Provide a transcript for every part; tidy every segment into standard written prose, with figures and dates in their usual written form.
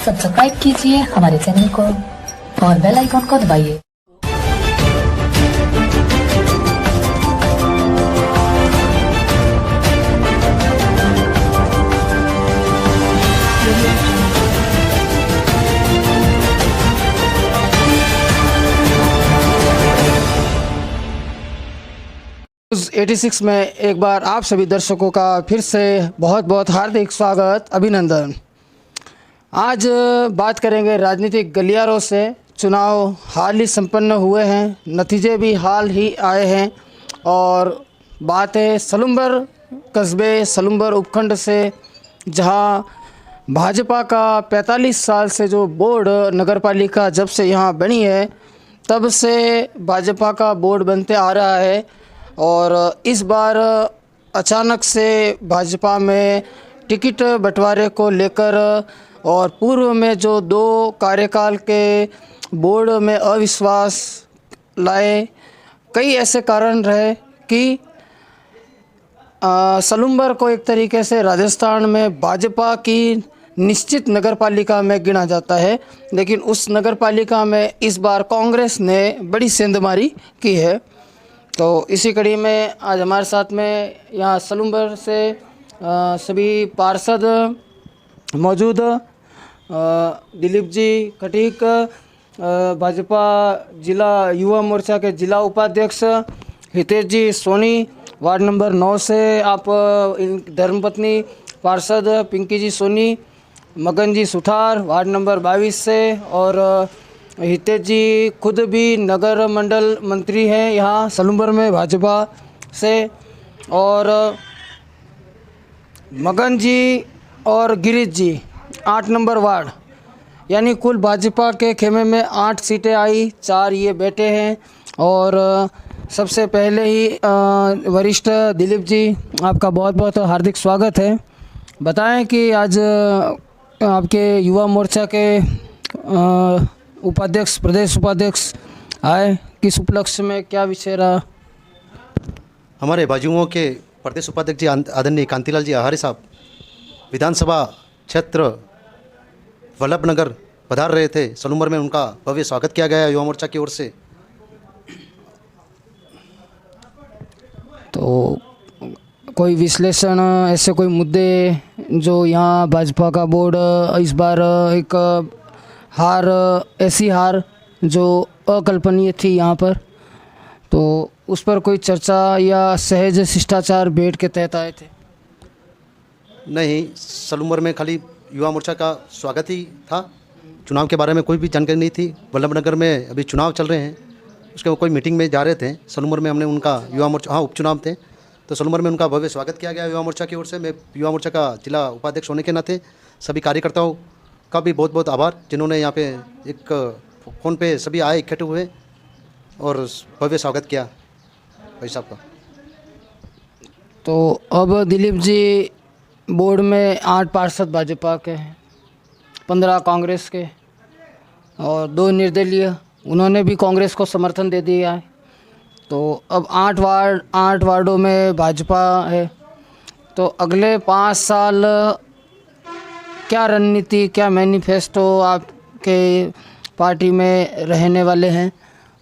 Subscribe कीजिए हमारे channel को और बेल आइकॉन को दबाइए। न्यूज़ 86 में एक बार आप सभी दर्शकों का फिर से बहुत बहुत हार्दिक स्वागत, अभिनंदन। आज बात करेंगे राजनीतिक गलियारों से। चुनाव हाल ही संपन्न हुए हैं, नतीजे भी हाल ही आए हैं और बात है सलुम्बर कस्बे सलुम्बर उपखंड से, जहां भाजपा का 45 साल से जो बोर्ड नगरपालिका जब से यहां बनी है तब से भाजपा का बोर्ड बनते आ रहा है और इस बार अचानक से भाजपा में टिकट बंटवारे को लेकर और पूर्व में जो 2 कार्यकाल के बोर्ड में अविश्वास लाए, कई ऐसे कारण रहे कि सलुम्बर को एक तरीके से राजस्थान में भाजपा की निश्चित नगरपालिका में गिना जाता है, लेकिन उस नगरपालिका में इस बार कांग्रेस ने बड़ी सेंधमारी की है। तो इसी कड़ी में आज हमारे साथ में यहाँ सलुम्बर से सभी पार्षद मौजूद, दिलीप जी खटीक, भाजपा जिला युवा मोर्चा के जिला उपाध्यक्ष हितेश जी सोनी, वार्ड नंबर 9 से आप धर्मपत्नी पार्षद पिंकी जी सोनी, मगन जी सुथार वार्ड नंबर 22 से, और हितेश जी खुद भी नगर मंडल मंत्री हैं यहाँ सलुम्बर में भाजपा से, और मगन जी और गिरीश जी 8 नंबर वार्ड, यानी कुल भाजपा के खेमे में 8 सीटें आई, 4 ये बैठे हैं। और सबसे पहले ही वरिष्ठ दिलीप जी, आपका बहुत बहुत हार्दिक स्वागत है। बताएं कि आज आपके युवा मोर्चा के उपाध्यक्ष, प्रदेश उपाध्यक्ष आए, किस उपलक्ष्य में, क्या विषय रहा? हमारे बाजुओं के प्रदेश उपाध्यक्ष जी आदरणीय कांतिलाल जी आहारी साहब विधानसभा क्षेत्र वल्लभ नगर पधार रहे थे सलुम्बर में, उनका भव्य स्वागत किया गया युवा मोर्चा की ओर से। तो कोई विश्लेषण, ऐसे कोई मुद्दे जो यहाँ भाजपा का बोर्ड इस बार एक हार, ऐसी हार जो अकल्पनीय थी यहाँ पर, तो उस पर कोई चर्चा या सहज शिष्टाचार भेंट के तहत आए थे? नहीं, सलुम्बर में खाली युवा मोर्चा का स्वागत ही था, चुनाव के बारे में कोई भी जानकारी नहीं थी। वल्लभ नगर में अभी चुनाव चल रहे हैं, उसके कोई मीटिंग में जा रहे थे सलुम्बर में, हमने उनका युवा मोर्चा, हाँ उपचुनाव थे, तो सलुम्बर में उनका भव्य स्वागत किया गया युवा मोर्चा की ओर से। मैं युवा मोर्चा का जिला उपाध्यक्ष होने के नाते सभी कार्यकर्ताओं का भी बहुत बहुत आभार, जिन्होंने यहाँ पे एक फ़ोन पे सभी आए, इकट्ठे हुए और भव्य स्वागत किया भाई साहब का। तो अब दिलीप जी, बोर्ड में 8 पार्षद भाजपा के हैं, 15 कांग्रेस के और 2 निर्दलीय, उन्होंने भी कांग्रेस को समर्थन दे दिया है। तो अब 8 वार्डों में भाजपा है, तो अगले 5 साल क्या रणनीति, क्या मैनिफेस्टो आपके पार्टी में रहने वाले हैं?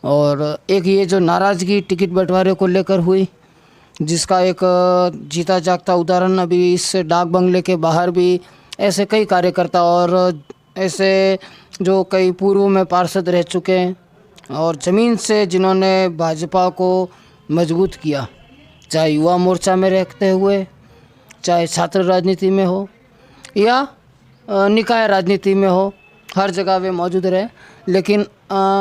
और एक ये जो नाराज़गी टिकट बंटवारे को लेकर हुई, जिसका एक जीता जागता उदाहरण अभी इस डाक बंगले के बाहर भी ऐसे कई कार्यकर्ता और ऐसे जो कई पूर्व में पार्षद रह चुके हैं और ज़मीन से जिन्होंने भाजपा को मजबूत किया, चाहे युवा मोर्चा में रहते हुए, चाहे छात्र राजनीति में हो या निकाय राजनीति में हो, हर जगह वे मौजूद रहे। लेकिन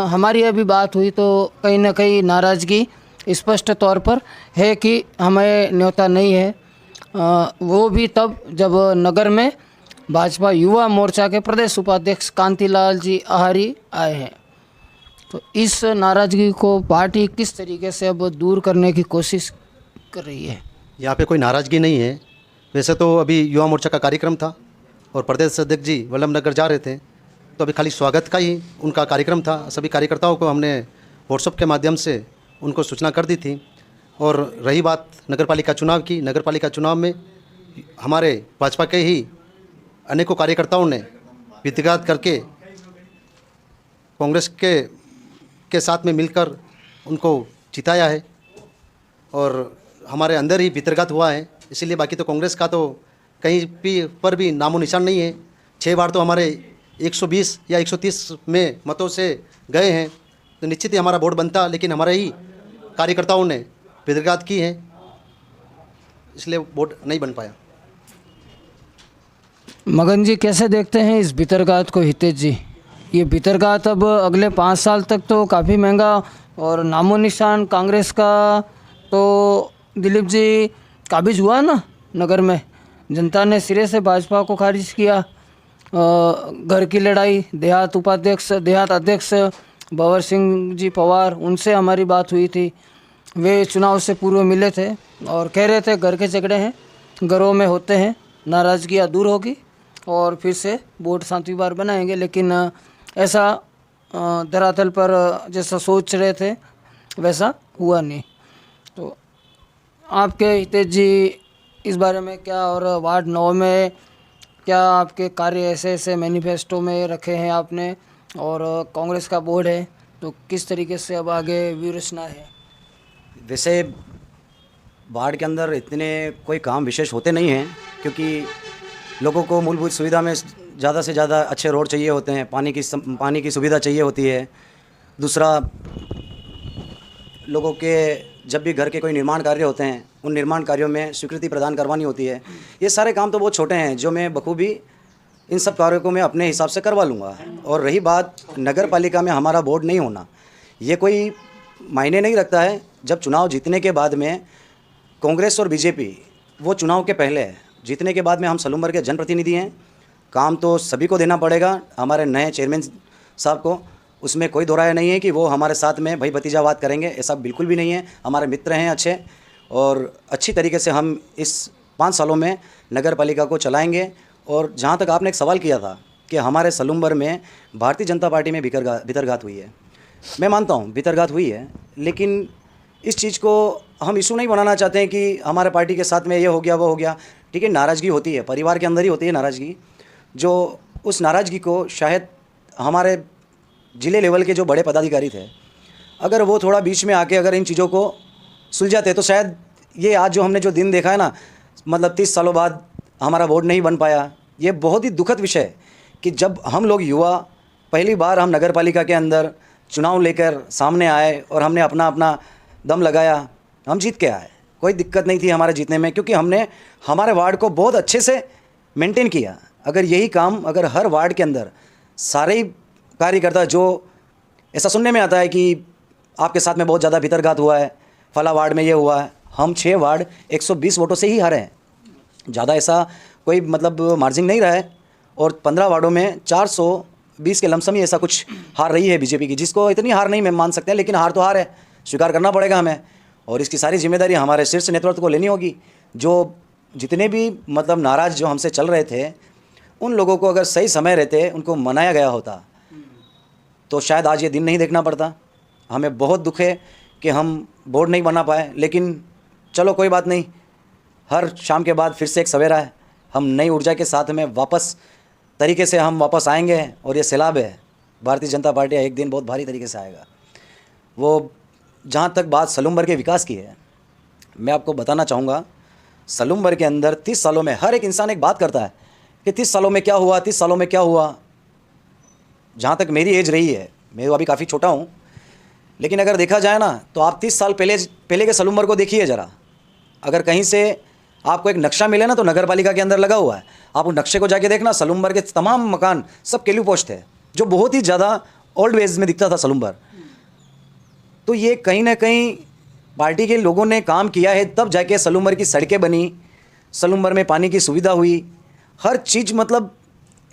हमारी अभी बात हुई तो कहीं ना कहीं नाराज़गी स्पष्ट तौर पर है कि हमें न्योता नहीं है, वो भी तब जब नगर में भाजपा युवा मोर्चा के प्रदेश उपाध्यक्ष कांतिलाल जी आहारी आए हैं। तो इस नाराज़गी को पार्टी किस तरीके से अब दूर करने की कोशिश कर रही है? यहाँ पे कोई नाराज़गी नहीं है, वैसे तो अभी युवा मोर्चा का कार्यक्रम था और प्रदेश अध्यक्ष जी वल्लभ नगर जा रहे थे, तो अभी खाली स्वागत का ही उनका कार्यक्रम था। सभी कार्यकर्ताओं को हमने व्हाट्सएप के माध्यम से उनको सूचना कर दी थी। और रही बात नगरपालिका चुनाव की, नगरपालिका चुनाव में हमारे भाजपा के ही अनेकों कार्यकर्ताओं ने वितघात करके कांग्रेस के साथ में मिलकर उनको जिताया है और हमारे अंदर ही वितर्घात हुआ है। इसीलिए बाकी तो कांग्रेस का तो कहीं भी पर भी नामो निशान नहीं है। 6 बार तो हमारे 120 या 130 में मतों से गए हैं, तो निश्चित ही हमारा वोट बनता, लेकिन हमारे ही कार्यकर्ताओं ने वितर्घात की है, इसलिए वोट नहीं बन पाया। मगन जी कैसे देखते हैं इस बितरघात को हितेश जी? ये बितरघात अब अगले 5 साल तक तो काफ़ी महंगा और नामो निशान कांग्रेस का तो दिलीप जी काबिज हुआ ना नगर में। जनता ने सिरे से भाजपा को खारिज किया। घर की लड़ाई देहात अध्यक्ष भंवर सिंह जी पवार, उनसे हमारी बात हुई थी। वे चुनाव से पूर्व मिले थे और कह रहे थे घर के झगड़े हैं, घरों में होते हैं, नाराज़गियाँ दूर होगी और फिर से वोट शांति बार बनाएंगे। लेकिन ऐसा धरातल पर जैसा सोच रहे थे वैसा हुआ नहीं। तो आपके हितेश जी इस बारे में क्या, और वार्ड 9 में क्या आपके कार्य ऐसे मैनिफेस्टो में रखे हैं आपने, और कांग्रेस का बोर्ड है तो किस तरीके से अब आगे व्यू रचना है? वैसे वार्ड के अंदर इतने कोई काम विशेष होते नहीं हैं, क्योंकि लोगों को मूलभूत सुविधा में ज़्यादा से ज़्यादा अच्छे रोड चाहिए होते हैं, पानी की सुविधा चाहिए होती है। दूसरा, लोगों के जब भी घर के कोई निर्माण कार्य होते हैं उन निर्माण कार्यों में स्वीकृति प्रदान करवानी होती है। ये सारे काम तो बहुत छोटे हैं जो मैं बखूबी इन सब कार्यों को मैं अपने हिसाब से करवा लूँगा। और रही बात नगर पालिका में हमारा बोर्ड नहीं होना, ये कोई मायने नहीं रखता है। जब चुनाव जीतने के बाद में कांग्रेस और बीजेपी वो चुनाव के पहले है, जीतने के बाद में हम सलूमबर के जनप्रतिनिधि हैं, काम तो सभी को देना पड़ेगा। हमारे नए चेयरमैन साहब को उसमें कोई दोहराया नहीं है कि वो हमारे साथ में भाई भतीजावाद करेंगे, ऐसा बिल्कुल भी नहीं है। हमारे मित्र हैं अच्छे, और अच्छी तरीके से हम इस 5 सालों में नगर पालिका को चलाएंगे। और जहाँ तक आपने एक सवाल किया था कि हमारे सलूमबर में भारतीय जनता पार्टी में भितरघात हुई है, मैं मानता हूँ भितरघात हुई है, लेकिन इस चीज़ को हम इशू नहीं बनाना चाहते हैं कि हमारे पार्टी के साथ में ये हो गया वो हो गया। ठीक है, नाराज़गी होती है, परिवार के अंदर ही होती है नाराज़गी। जो उस नाराज़गी को शायद हमारे ज़िले लेवल के जो बड़े पदाधिकारी थे, अगर वो थोड़ा बीच में आके अगर इन चीज़ों को सुलझाते तो शायद ये आज जो हमने जो दिन देखा है ना, मतलब 30 सालों बाद हमारा वोट नहीं बन पाया, ये बहुत ही दुखद विषय है कि जब हम लोग युवा पहली बार हम नगर पालिका के अंदर चुनाव लेकर सामने आए और हमने अपना अपना दम लगाया, हम जीत के आए। कोई दिक्कत नहीं थी हमारे जीतने में, क्योंकि हमने हमारे वार्ड को बहुत अच्छे से मेंटेन किया। अगर यही काम अगर हर वार्ड के अंदर सारे ही कार्यकर्ता, जो ऐसा सुनने में आता है कि आपके साथ में बहुत ज़्यादा भितरघात हुआ है, फला वार्ड में ये हुआ है, हम 6 वार्ड 120 वोटों से ही हारे हैं। ज़्यादा ऐसा कोई मतलब मार्जिन नहीं रहा है, और 15 वार्डों में 420 के लमसम ही ऐसा कुछ हार रही है बीजेपी की, जिसको इतनी हार नहीं मैं मान सकते हैं, लेकिन हार तो हार है, स्वीकार करना पड़ेगा हमें। और इसकी सारी जिम्मेदारी हमारे शीर्ष नेतृत्व को लेनी होगी। जो जितने भी मतलब नाराज़ जो हमसे चल रहे थे, उन लोगों को अगर सही समय रहते उनको मनाया गया होता तो शायद आज ये दिन नहीं देखना पड़ता। हमें बहुत दुख है कि हम बोर्ड नहीं बना पाए, लेकिन चलो कोई बात नहीं, हर शाम के बाद फिर से एक सवेरा है। हम नई ऊर्जा के साथ में वापस तरीके से हम वापस आएंगे, और ये सैलाब है भारतीय जनता पार्टी एक दिन बहुत भारी तरीके से आएगा। वो जहाँ तक बात सलूमबर के विकास की है, मैं आपको बताना चाहूँगा, सलूमबर के अंदर 30 सालों में हर एक इंसान एक बात करता है कि 30 सालों में क्या हुआ, 30 सालों में क्या हुआ। जहाँ तक मेरी एज रही है, मैं अभी काफ़ी छोटा हूँ, लेकिन अगर देखा जाए ना तो आप 30 साल पहले के सलूमबर को देखिए ज़रा। अगर कहीं से आपको एक नक्शा मिले ना तो नगर पालिका के अंदर लगा हुआ है, आप उस नक्शे को जाके देखना, सलूमबर के तमाम मकान सब केलू पोस्ट थे, जो बहुत ही ज़्यादा ओल्ड वेज में दिखता था सलूमबर। तो ये कहीं ना कहीं पार्टी के लोगों ने काम किया है, तब जाके सलूमबर की सड़कें बनी, सलूमबर में पानी की सुविधा हुई, हर चीज़ मतलब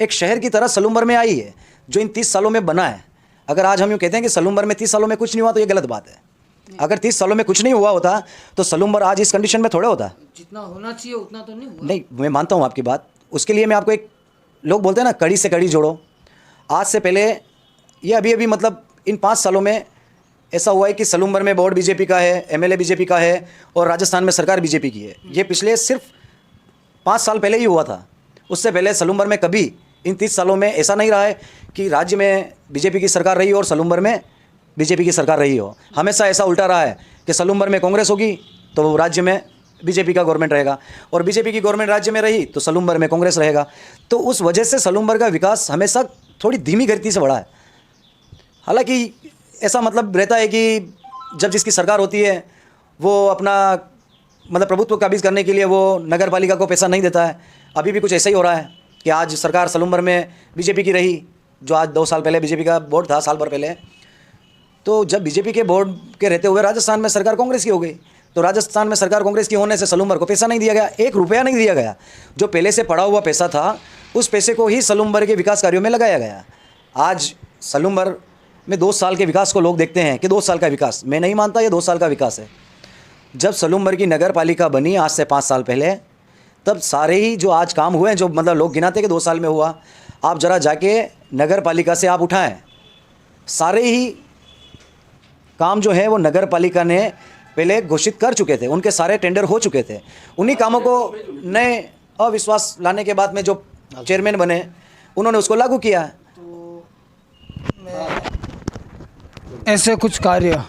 एक शहर की तरह सलूमबर में आई है, जो इन 30 सालों में बना है। अगर आज हम यूँ कहते हैं कि सलूमबर में 30 सालों में कुछ नहीं हुआ तो ये गलत बात है। अगर 30 सालों में कुछ नहीं हुआ होता तो सलूमबर आज इस कंडीशन में थोड़े होता। जितना होना चाहिए उतना तो नहीं हुआ। नहीं, मैं मानता हूँ आपकी बात। उसके लिए मैं आपको एक, लोग बोलते हैं ना कड़ी से कड़ी जोड़ो। आज से पहले ये अभी मतलब इन 5 सालों में ऐसा हुआ है कि सलूमबर में बोर्ड बीजेपी का है, एमएलए बीजेपी का है, और राजस्थान में सरकार बीजेपी की है। ये पिछले सिर्फ 5 साल पहले ही हुआ था। उससे पहले सलूमबर में कभी इन 30 सालों में ऐसा नहीं रहा है कि राज्य में बीजेपी की सरकार रही हो और सलूम्बर में बीजेपी की सरकार रही हो। हमेशा ऐसा उल्टा रहा है कि सलूम्बर में कांग्रेस होगी तो राज्य में बीजेपी का गवर्नमेंट रहेगा, और बीजेपी की गवर्नमेंट राज्य में रही तो सलूम्बर में कांग्रेस रहेगा। तो उस वजह से सलूम्बर का विकास हमेशा थोड़ी धीमी गति से बढ़ा है। हालांकि ऐसा मतलब रहता है कि जब जिसकी सरकार होती है वो अपना मतलब प्रभुत्व काबिज करने के लिए वो नगर पालिका को पैसा नहीं देता है। अभी भी कुछ ऐसा ही हो रहा है कि आज सरकार सलूम्बर में बीजेपी की रही, जो आज 2 साल पहले बीजेपी का बोर्ड था, साल भर पहले। तो जब बीजेपी के बोर्ड के रहते हुए राजस्थान में सरकार कांग्रेस की हो गई, तो राजस्थान में सरकार कांग्रेस की होने से सलूम्बर को पैसा नहीं दिया गया, 1 रुपया नहीं दिया गया। जो पहले से पड़ा हुआ पैसा था उस पैसे को ही सलूम्बर के विकास कार्यों में लगाया गया। आज सलूम्बर में 2 साल के विकास को लोग देखते हैं कि 2 साल का विकास, मैं नहीं मानता ये 2 साल का विकास है। जब सलूम्बर की नगर पालिका बनी आज से 5 साल पहले, तब सारे ही जो आज काम हुए हैं, जो मतलब लोग गिनाते कि 2 साल में हुआ, आप ज़रा जाके नगर पालिका से आप उठाएं, सारे ही काम जो है वो नगर पालिका ने पहले घोषित कर चुके थे, उनके सारे टेंडर हो चुके थे। उन्हीं कामों को नए अविश्वास लाने के बाद में जो चेयरमैन बने उन्होंने उसको लागू किया। ऐसे कुछ कार्य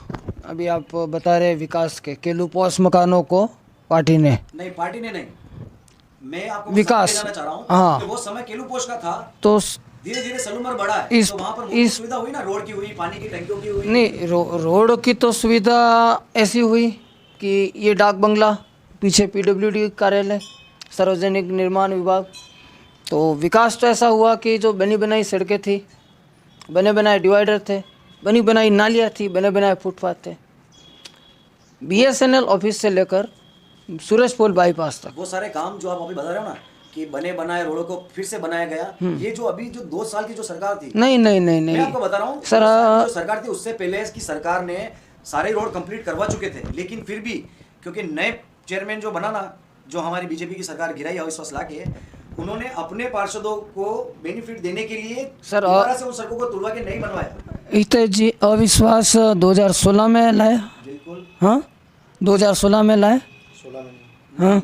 अभी आप बता रहे विकास के केलू पॉस मकानों को पार्टी ने नहीं, मैं आपको विकास बताना चाह रहा हूं हाँ कि वो समय केलू पोस्ट का था, तो धीरे धीरे सलूम्बर बढ़ा है। इस तो वहां पर इस सुविधा हुई ना, रोड की हुई, पानी की टंकियों की हुई। नहीं रोड की तो सुविधा ऐसी हुई कि ये डाक बंगला, पीछे पीडब्ल्यूडी कार्यालय, सार्वजनिक निर्माण विभाग। तो विकास तो ऐसा हुआ कि जो बनी बनाई सड़कें थी, बने बनाए डिवाइडर थे, बनी बनाई नालियाँ थी, बने बनाए फुटपाथ थे। बीएसएनएल ऑफिस से लेकर सूरजपोल बाईपास तक वो सारे काम जो आप अभी बता रहे हो ना कि बने बनाए रोडों को फिर से बनाया गया, ये जो अभी जो 2 साल की जो सरकार थी, नहीं मैं आपको बता रहा हूँ सर, जो सरकार थी उससे पहले की सरकार ने सारे रोड कंप्लीट करवा चुके थे। लेकिन फिर भी क्योंकि नए चेयरमैन जो बना ना, जो हमारी बीजेपी की सरकार गिराई अविश्वास लाके, उन्होंने अपने पार्षदों को बेनिफिट देने के लिए सर दोबारा से उन सड़कों को तुड़वा के नहीं बनवाया। इतना जी अविश्वास 2016 में लाया, बिल्कुल हाँ 2016 में लाए, 16 में हाँ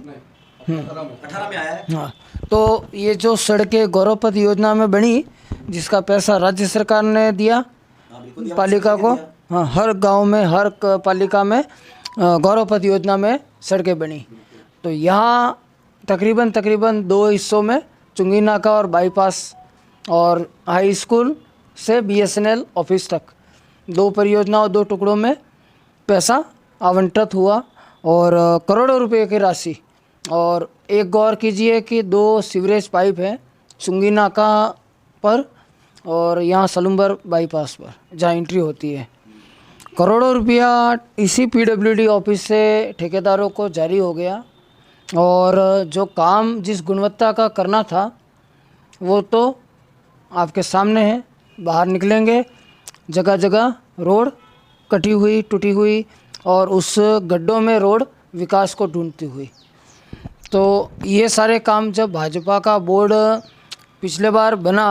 18 में आया है। हाँ। तो ये जो सड़कें गौरवपथ योजना में बनी, जिसका पैसा राज्य सरकार ने दिया पालिका को, हाँ हर गांव में हर पालिका में गौरवपथ योजना में सड़कें बनी। तो यहाँ तकरीबन 2 हिस्सों में चुंगी नाका और बाईपास और हाई स्कूल से बीएसएनएल ऑफिस तक 2 परियोजनाओं 2 टुकड़ों में पैसा आवंटित हुआ और करोड़ों रुपए की राशि। और एक गौर कीजिए कि 2 सीवरेज पाइप हैं चुंगी नाका पर और यहाँ सलूम्बर बाईपास पर जहाँ एंट्री होती है। करोड़ों रुपया इसी पीडब्ल्यूडी ऑफिस से ठेकेदारों को जारी हो गया और जो काम जिस गुणवत्ता का करना था वो तो आपके सामने है। बाहर निकलेंगे जगह जगह रोड कटी हुई टूटी हुई और उस गड्ढों में रोड विकास को ढूंढती हुई। तो ये सारे काम जब भाजपा का बोर्ड पिछले बार बना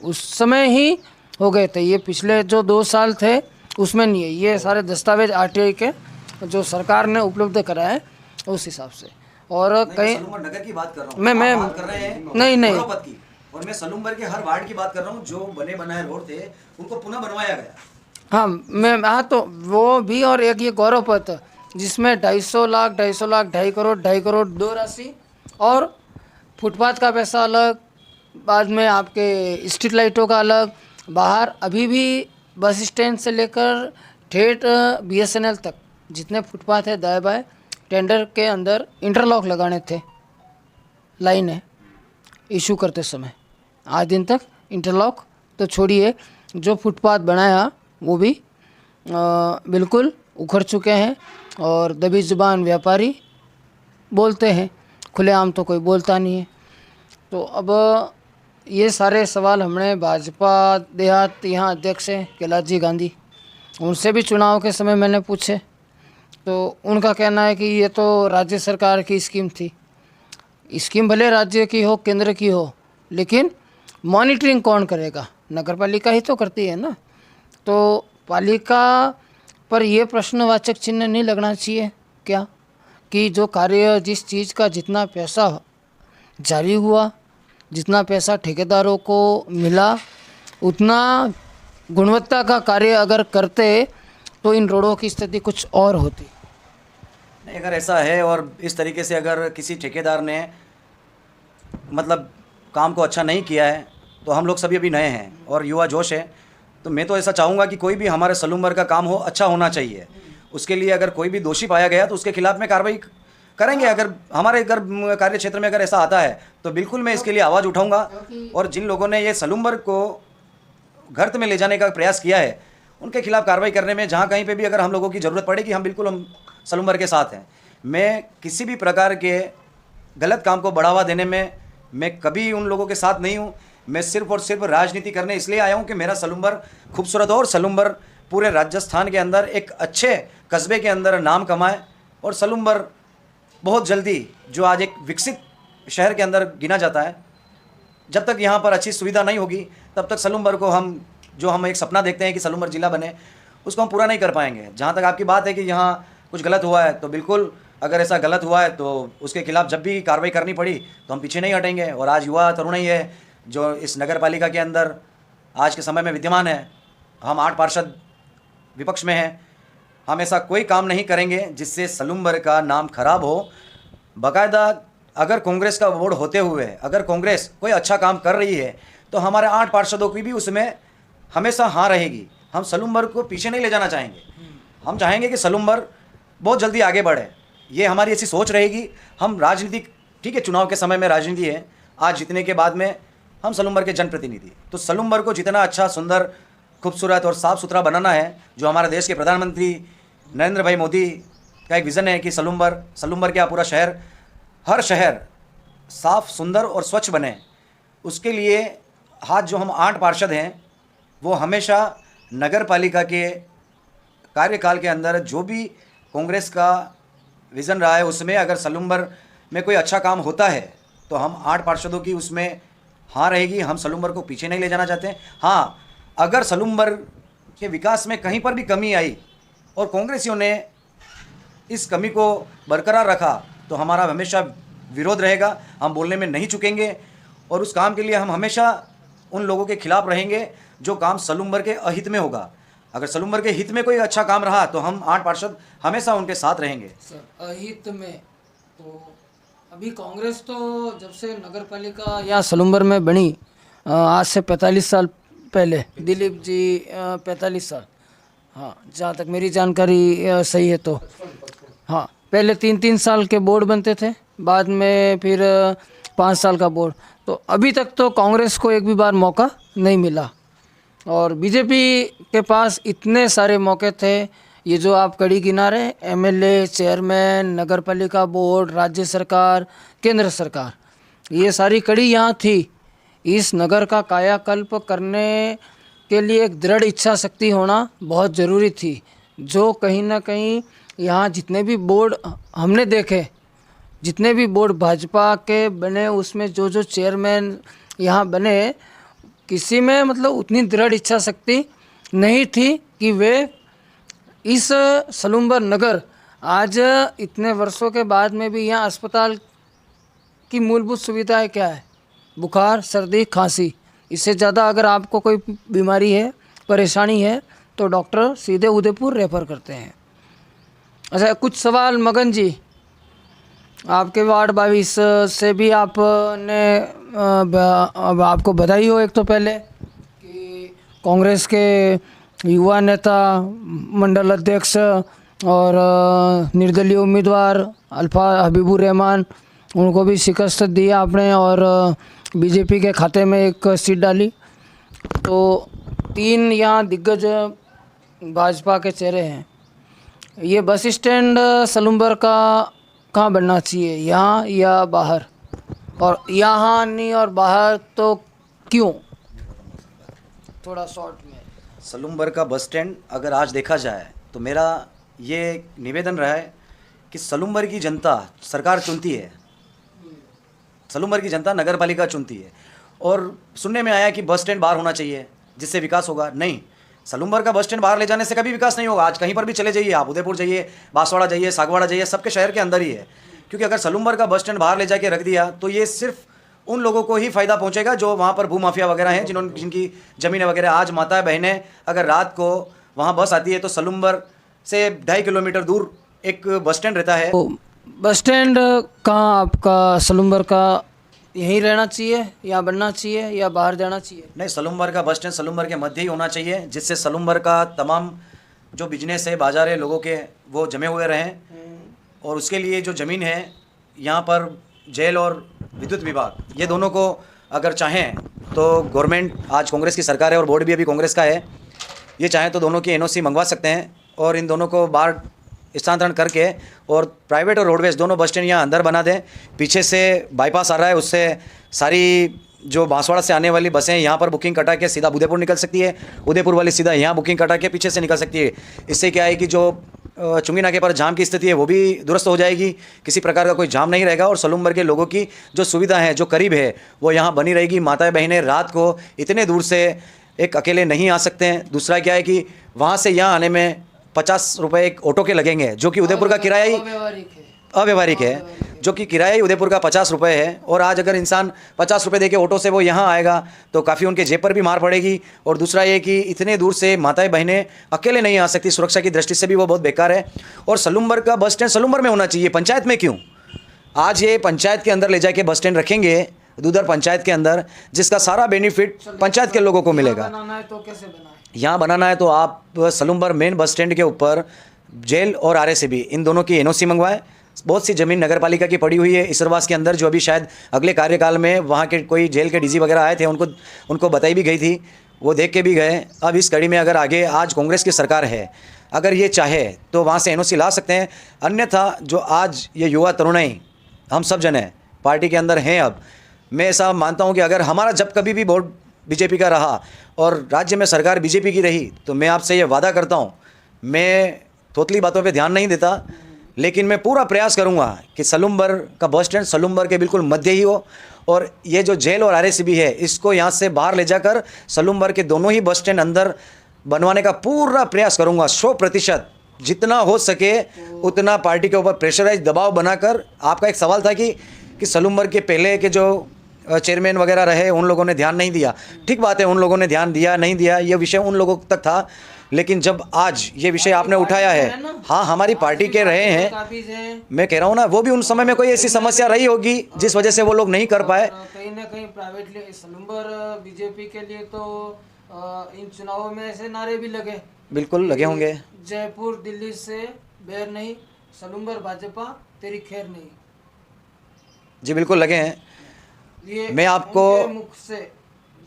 उस समय ही हो गए थे। ये पिछले जो 2 साल थे उसमें नहीं है, ये सारे दस्तावेज आरटीआई के जो सरकार ने उपलब्ध कराए उस हिसाब से। और कहीं नगर की बात कर रहा हूँ, मैं बात कर रहे हैं नहीं गौरवपथ की, और मैं सलूम्बर के हर वार्ड की बात कर रहा हूँ। जो बने बनाए रोड थे उनको पुनः बनवाया गया। हाँ तो वो भी, और एक ये गौरवपथ जिसमें 250 लाख 2.5 करोड़ 2.5 करोड़ 2 राशि और फुटपाथ का पैसा अलग, बाद में आपके स्ट्रीट लाइटों का अलग। बाहर अभी भी बस स्टैंड से लेकर ठेठ बीएसएनएल तक जितने फुटपाथ है दाएं बाएं टेंडर के अंदर इंटरलॉक लगाने थे, लाइन है इशू करते समय। आज दिन तक इंटरलॉक तो छोड़िए, जो फुटपाथ बनाया वो भी बिल्कुल उखड़ चुके हैं और दबी जुबान व्यापारी बोलते हैं, खुलेआम तो कोई बोलता नहीं है। तो अब ये सारे सवाल हमने भाजपा देहात यहाँ अध्यक्ष हैं कैलाश गांधी, उनसे भी चुनाव के समय मैंने पूछे तो उनका कहना है कि ये तो राज्य सरकार की स्कीम थी। स्कीम भले राज्य की हो केंद्र की हो, लेकिन मॉनिटरिंग कौन करेगा? नगर पालिका ही तो करती है ना। तो पालिका पर यह प्रश्नवाचक चिन्ह नहीं लगना चाहिए क्या कि जो कार्य जिस चीज़ का जितना पैसा जारी हुआ जितना पैसा ठेकेदारों को मिला उतना गुणवत्ता का कार्य अगर करते तो इन रोडों की स्थिति कुछ और होती। नहीं, अगर ऐसा है और इस तरीके से अगर किसी ठेकेदार ने मतलब काम को अच्छा नहीं किया है, तो हम लोग सभी अभी नए हैं और युवा जोश है, तो मैं तो ऐसा चाहूँगा कि कोई भी हमारे सलूमबर का काम हो अच्छा होना चाहिए। उसके लिए अगर कोई भी दोषी पाया गया तो उसके खिलाफ में कार्रवाई करेंगे। अगर हमारे अगर कार्य क्षेत्र में अगर ऐसा आता है तो बिल्कुल मैं इसके लिए आवाज़ उठाऊंगा। और जिन लोगों ने ये सलूमबर को गर्त में ले जाने का प्रयास किया है उनके खिलाफ कार्रवाई करने में जहाँ कहीं पे भी अगर हम लोगों की ज़रूरत पड़ेगी हम सलूमबर के साथ हैं। मैं किसी भी प्रकार के गलत काम को बढ़ावा देने में मैं कभी उन लोगों के साथ नहीं हूँ। मैं सिर्फ और सिर्फ राजनीति करने इसलिए आया हूँ कि मेरा सलूमबर खूबसूरत हो और सलूमबर पूरे राजस्थान के अंदर एक अच्छे कस्बे के अंदर नाम कमाए और सलूमबर बहुत जल्दी जो आज एक विकसित शहर के अंदर गिना जाता है, जब तक यहाँ पर अच्छी सुविधा नहीं होगी तब तक सलूमबर को हम एक सपना देखते हैं कि सलूमबर जिला बने, उसको हम पूरा नहीं कर पाएंगे। जहाँ तक आपकी बात है कि यहाँ कुछ गलत हुआ है तो बिल्कुल अगर ऐसा गलत हुआ है तो उसके खिलाफ जब भी कार्रवाई करनी पड़ी तो हम पीछे नहीं हटेंगे। और आज युवा तरुण ही है जो इस नगर पालिका के अंदर आज के समय में विद्यमान है। हम 8 पार्षद विपक्ष में हैं। हम ऐसा कोई काम नहीं करेंगे जिससे सलूमबर का नाम खराब हो। बाकायदा अगर कांग्रेस का बोर्ड होते हुए अगर कांग्रेस कोई अच्छा काम कर रही है तो हमारे 8 पार्षदों की भी उसमें हमेशा हाँ रहेगी। हम सलूमबर को पीछे नहीं ले जाना चाहेंगे। हम चाहेंगे कि सलूमबर बहुत जल्दी आगे बढ़े, ये हमारी ऐसी सोच रहेगी। हम राजनीति, ठीक है, चुनाव के समय में राजनीति है, आज जीतने के बाद में हम सलूमबर के जनप्रतिनिधि, तो सलूमबर को जितना अच्छा, सुंदर, खूबसूरत और साफ़ सुथरा बनाना है, जो हमारे देश के प्रधानमंत्री नरेंद्र भाई मोदी का एक विज़न है कि सलूमबर क्या पूरा शहर, हर शहर साफ़, सुंदर और स्वच्छ बने, उसके लिए हाथ जो हम 8 पार्षद हैं वो हमेशा नगर पालिका के कार्यकाल के अंदर जो भी कांग्रेस का विज़न रहा है उसमें अगर सलूमबर में कोई अच्छा काम होता है तो हम 8 पार्षदों की उसमें हाँ रहेगी। हम सलूमबर को पीछे नहीं ले जाना चाहते हैं। हाँ, अगर सलूमबर के विकास में कहीं पर भी कमी आई और कांग्रेसियों ने इस कमी को बरकरार रखा तो हमारा हमेशा विरोध रहेगा। हम बोलने में नहीं चुकेंगे और उस काम के लिए हम हमेशा उन लोगों के खिलाफ रहेंगे जो काम सलूमबर के अहित में होगा। अगर सलूमबर के हित में कोई अच्छा काम रहा तो हम 8 पार्षद हमेशा उनके साथ रहेंगे। सर, अहित में तो अभी कांग्रेस तो जब से नगर पालिका या सलूमबर में बनी आज से 45 साल पहले, दिलीप जी 45 साल, हाँ जहाँ तक मेरी जानकारी सही है तो हाँ, पहले 3-3 साल के बोर्ड बनते थे, बाद में फिर 5 साल का बोर्ड। तो अभी तक तो कांग्रेस को एक भी बार मौका नहीं मिला और बीजेपी के पास इतने सारे मौके थे। ये जो आप कड़ी गिना रहे, एमएलए, चेयरमैन, नगर पालिका बोर्ड, राज्य सरकार, केंद्र सरकार, ये सारी कड़ी यहाँ थी। इस नगर का कायाकल्प करने के लिए एक दृढ़ इच्छा शक्ति होना बहुत ज़रूरी थी, जो कहीं ना कहीं यहाँ जितने भी बोर्ड हमने देखे, जितने भी बोर्ड भाजपा के बने, उसमें जो जो चेयरमैन यहाँ बने, किसी में मतलब उतनी दृढ़ इच्छा शक्ति नहीं थी कि वे इस सलूमबर नगर आज इतने वर्षों के बाद में भी यहाँ अस्पताल की मूलभूत सुविधाएं क्या है, बुखार, सर्दी, खांसी, इससे ज़्यादा अगर आपको कोई बीमारी है, परेशानी है तो डॉक्टर सीधे उदयपुर रेफर करते हैं। अच्छा, कुछ सवाल मगन जी, आपके वार्ड 22 से भी आपने अब आपको बधाई हो एक तो पहले कि कांग्रेस के युवा नेता, मंडल अध्यक्ष और निर्दलीय उम्मीदवार अल्फा हबीबुर रहमान, उनको भी शिकस्त दी आपने और बीजेपी के खाते में एक सीट डाली। तो 3 यहाँ दिग्गज भाजपा के चेहरे हैं। ये बस स्टैंड सलूमबर का कहाँ बनना चाहिए, यहाँ या बाहर? और यहाँ नहीं और बाहर तो क्यों? थोड़ा शॉर्ट में। सलूमबर का बस स्टैंड अगर आज देखा जाए तो मेरा ये निवेदन रहा है कि सलूमबर की जनता सरकार चुनती है, सलूमबर की जनता नगर पालिका चुनती है। और सुनने में आया कि बस स्टैंड बाहर होना चाहिए जिससे विकास होगा। नहीं, सलूमबर का बस स्टैंड बाहर ले जाने से कभी विकास नहीं होगा। आज कहीं पर भी चले जाइए, आप उदयपुर जाइए, बांसवाड़ा जाइए, सागवाड़ा जाइए, सबके शहर के अंदर ही है। क्योंकि अगर सलूमबर का बस स्टैंड बाहर ले जाके रख दिया तो ये सिर्फ उन लोगों को ही फ़ायदा पहुंचेगा जो वहाँ पर भूमाफिया वगैरह हैं, जिनकी ज़मीनें वगैरह। आज माताएं बहनें अगर रात को वहाँ बस आती है तो सलूम्बर से 2.5 किलोमीटर दूर एक बस स्टैंड रहता है। तो बस स्टैंड कहाँ आपका सलूम्बर का यहीं रहना चाहिए या बनना चाहिए या बाहर जाना चाहिए? नहीं, सलूम्बर का बस स्टैंड सलूम्बर के मध्य ही होना चाहिए, जिससे सलूम्बर का तमाम जो बिजनेस है, बाजार है, लोगों के वो जमे हुए रहें। और उसके लिए जो ज़मीन है यहाँ पर जेल और विद्युत विभाग, ये दोनों को अगर चाहें तो गवर्नमेंट, आज कांग्रेस की सरकार है और बोर्ड भी अभी कांग्रेस का है, ये चाहें तो दोनों की एनओसी मंगवा सकते हैं और इन दोनों को बाहर स्थानांतरण करके और प्राइवेट और रोडवेज दोनों बस स्टैंड यहाँ अंदर बना दें। पीछे से बाईपास आ रहा है, उससे सारी जो बांसवाड़ा से आने वाली बसें यहाँ पर बुकिंग कटा के सीधा उदयपुर निकल सकती है, उदयपुर वाली सीधा यहाँ बुकिंग कटा के पीछे से निकल सकती है। इससे क्या है कि जो चुंगी नाके पर जाम की स्थिति है वो भी दुरुस्त हो जाएगी, किसी प्रकार का कोई जाम नहीं रहेगा और सलूम्बर के लोगों की जो सुविधा है, जो करीब है, वो यहाँ बनी रहेगी। माताएं बहनें रात को इतने दूर से एक अकेले नहीं आ सकते हैं। दूसरा क्या है कि वहाँ से यहाँ आने में 50 रुपये एक ऑटो के लगेंगे, जो कि उदयपुर का किराया ही अव्यवहारिक है, जो कि किराया ही उदयपुर का 50 रुपये है। और आज अगर इंसान 50 रुपये देके ऑटो से वो यहाँ आएगा तो काफ़ी उनके जेब पर भी मार पड़ेगी। और दूसरा ये कि इतने दूर से माताएं बहनें अकेले नहीं आ सकती, सुरक्षा की दृष्टि से भी वो बहुत बेकार है। और सलूम्बर का बस स्टैंड सलूम्बर में होना चाहिए, पंचायत में क्यों? आज ये पंचायत के अंदर ले जाके बस स्टैंड रखेंगे, दूधर पंचायत के अंदर, जिसका सारा बेनिफिट पंचायत के लोगों को मिलेगा। बनाना है तो कैसे बनाए? यहाँ बनाना है तो आप सलूम्बर मेन बस स्टैंड के ऊपर जेल और आरएसीबी इन दोनों की एनओसी मंगवाएं। बहुत सी ज़मीन नगर पालिका की पड़ी हुई है इसरवास के अंदर, जो अभी शायद अगले कार्यकाल में वहाँ के कोई जेल के डीजी वगैरह आए थे, उनको बताई भी गई थी, वो देख के भी गए। अब इस कड़ी में अगर आगे आज कांग्रेस की सरकार है, अगर ये चाहे तो वहाँ से एनओसी ला सकते हैं। अन्यथा जो आज ये युवा तरुणाई हम सब जन हैं पार्टी के अंदर हैं, अब मैं ऐसा मानता हूँ कि अगर हमारा जब कभी भी वोट बीजेपी का रहा और राज्य में सरकार बीजेपी की रही, तो मैं आपसे ये वादा करता हूँ, मैं थोतली बातों पे ध्यान नहीं देता, लेकिन मैं पूरा प्रयास करूँगा कि सलूम्बर का बस स्टैंड सलूम्बर के बिल्कुल मध्य ही हो। और ये जो जेल और आरएसीबी है, इसको यहाँ से बाहर ले जाकर सलूम्बर के दोनों ही बस स्टैंड अंदर बनवाने का पूरा प्रयास करूँगा। 100% जितना हो सके उतना पार्टी के ऊपर प्रेशराइज दबाव बनाकर। आपका एक सवाल था कि सलूम्बर के पहले के जो चेयरमैन वगैरह रहे उन लोगों ने ध्यान नहीं दिया। ठीक बात है, उन लोगों ने ध्यान दिया नहीं दिया ये विषय उन लोगों तक था, लेकिन जब आज ये विषय आपने उठाया है, हाँ हमारी पार्टी के रहे हैं, मैं कह रहा हूँ ना, वो भी उन समय में कोई ऐसी समस्या रही होगी जिस वजह से वो लोग नहीं कर पाए। कहीं ना कहीं प्राइवेटली सलूम्बर बीजेपी के लिए तो इन चुनावों में ऐसे नारे भी लगे, बिल्कुल लगे होंगे, जयपुर दिल्ली से बैर नहीं, सलूम्बर भाजपा तेरी खैर नहीं। जी बिल्कुल लगे हैं। ये मैं आपको मुख से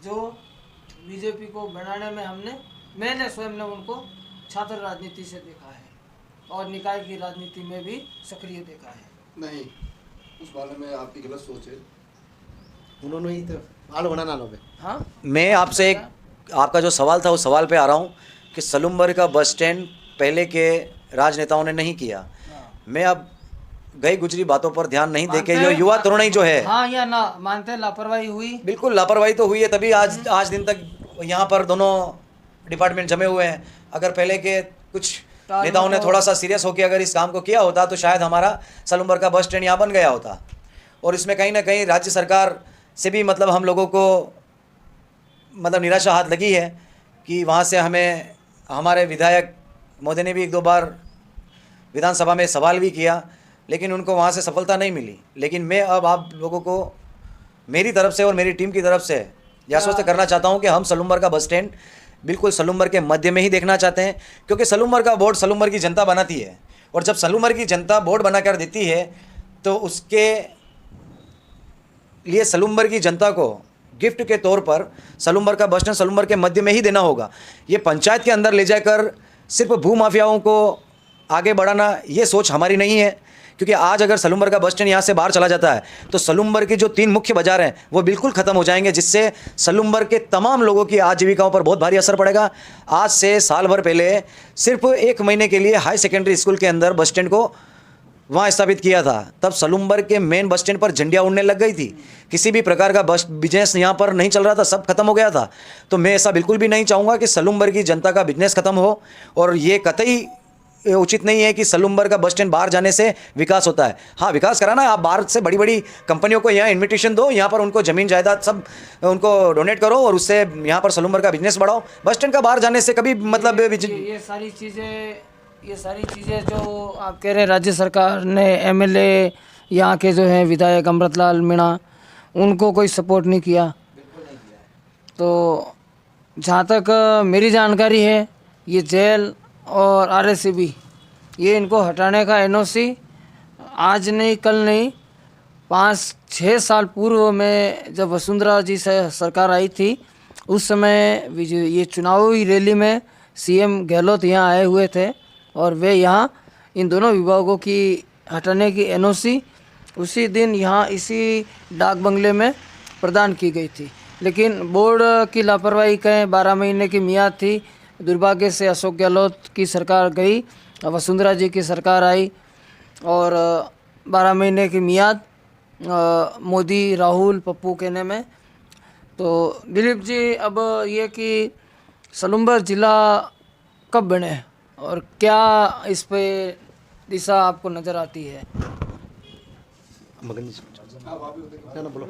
जो बीजेपी को बनाने में मैंने स्वयं ने उनको छात्र राजनीति से देखा है और निकाय की राजनीति में भी सक्रिय देखा है। नहीं, उस बारे में आपकी गलत सोच है। उन्होंने ही तो आलो बनाना लो। हाँ, मैं आपसे एक आपका जो सवाल था उस सवाल पे आ रहा हूँ कि सलूम्बर का बस स्टैंड पहले के राजनेताओं ने नहीं किया। मैं अब गई गुजरी बातों पर ध्यान नहीं देके जो युवा तरुणाई जो है, हाँ या ना मानते लापरवाही हुई, बिल्कुल लापरवाही तो हुई है, तभी आज दिन तक यहाँ पर दोनों डिपार्टमेंट जमे हुए हैं। अगर पहले के कुछ नेताओं ने थोड़ा सा सीरियस होकर अगर इस काम को किया होता तो शायद हमारा सलूम्बर का बस स्टैंड यहाँ बन गया होता। और इसमें कहीं ना कहीं राज्य सरकार से भी मतलब हम लोगों को मतलब निराशा हाथ लगी है कि वहाँ से हमें हमारे विधायक महोदय ने भी 1-2 बार विधानसभा में सवाल भी किया, लेकिन उनको वहाँ से सफलता नहीं मिली। लेकिन मैं अब आप लोगों को मेरी तरफ से और मेरी टीम की तरफ से यह आश्वस्त करना चाहता हूँ कि हम सलूम्बर का बस स्टैंड बिल्कुल सलूम्बर के मध्य में ही देखना चाहते हैं, क्योंकि सलूम्बर का बोर्ड सलूम्बर की जनता बनाती है और जब सलूम्बर की जनता बोर्ड बनाकर देती है तो उसके लिए सलूम्बर की जनता को गिफ्ट के तौर पर सलूम्बर का बस स्टैंड सलूम्बर के मध्य में ही देना होगा। ये पंचायत के अंदर ले जाकर सिर्फ भूमाफियाओं को आगे बढ़ाना ये सोच हमारी नहीं है, क्योंकि आज अगर सलूम्बर का बस स्टैंड यहाँ से बाहर चला जाता है तो सलूम्बर के जो 3 मुख्य बाजार हैं वो बिल्कुल ख़त्म हो जाएंगे, जिससे सलूम्बर के तमाम लोगों की आजीविकाओं पर बहुत भारी असर पड़ेगा। आज से साल भर पहले सिर्फ 1 महीने के लिए हाई सेकेंडरी स्कूल के अंदर बस स्टैंड को वहाँ स्थापित किया था, तब सलूम्बर के मेन बस स्टैंड पर झंडियाँ उड़ने लग गई थी, किसी भी प्रकार का बस बिजनेस यहाँ पर नहीं चल रहा था, सब खत्म हो गया था। तो मैं ऐसा बिल्कुल भी नहीं चाहूँगा कि सलूम्बर की जनता का बिजनेस खत्म हो, और ये कतई ये उचित नहीं है कि सलूम्बर का बस स्टैंड बाहर जाने से विकास होता है। हाँ, विकास कराना है, आप बाहर से बड़ी बड़ी कंपनियों को यहाँ इन्विटेशन दो, यहाँ पर उनको ज़मीन जायदाद सब उनको डोनेट करो और उससे यहाँ पर सलूम्बर का बिजनेस बढ़ाओ। बस स्टैंड का बाहर जाने से कभी मतलब ये सारी चीज़ें जो आप कह रहे हैं, राज्य सरकार ने एमएलए यहाँ के जो हैं विधायक अमृतलाल मीणा, उनको कोई सपोर्ट नहीं किया। तो जहाँ तक मेरी जानकारी है, ये जेल और आरएससीबी, ये इनको हटाने का एनओसी आज नहीं कल नहीं 5-6 साल पूर्व में जब वसुंधरा जी से सरकार आई थी, उस समय ये चुनावी रैली में सीएम गहलोत यहाँ आए हुए थे और वे यहाँ इन दोनों विभागों की हटाने की एनओसी उसी दिन यहाँ इसी डाक बंगले में प्रदान की गई थी। लेकिन बोर्ड की लापरवाही कहें, 12 महीने की मियाद थी। दुर्भाग्य से अशोक गहलोत की सरकार गई, वसुंधरा जी की सरकार आई और 12 महीने की मियाद मोदी, राहुल, पप्पू कहने में। तो दिलीप जी, अब ये कि सलूम्बर ज़िला कब बने और क्या इस पे दिशा आपको नज़र आती है? मगन जी ना बोलो।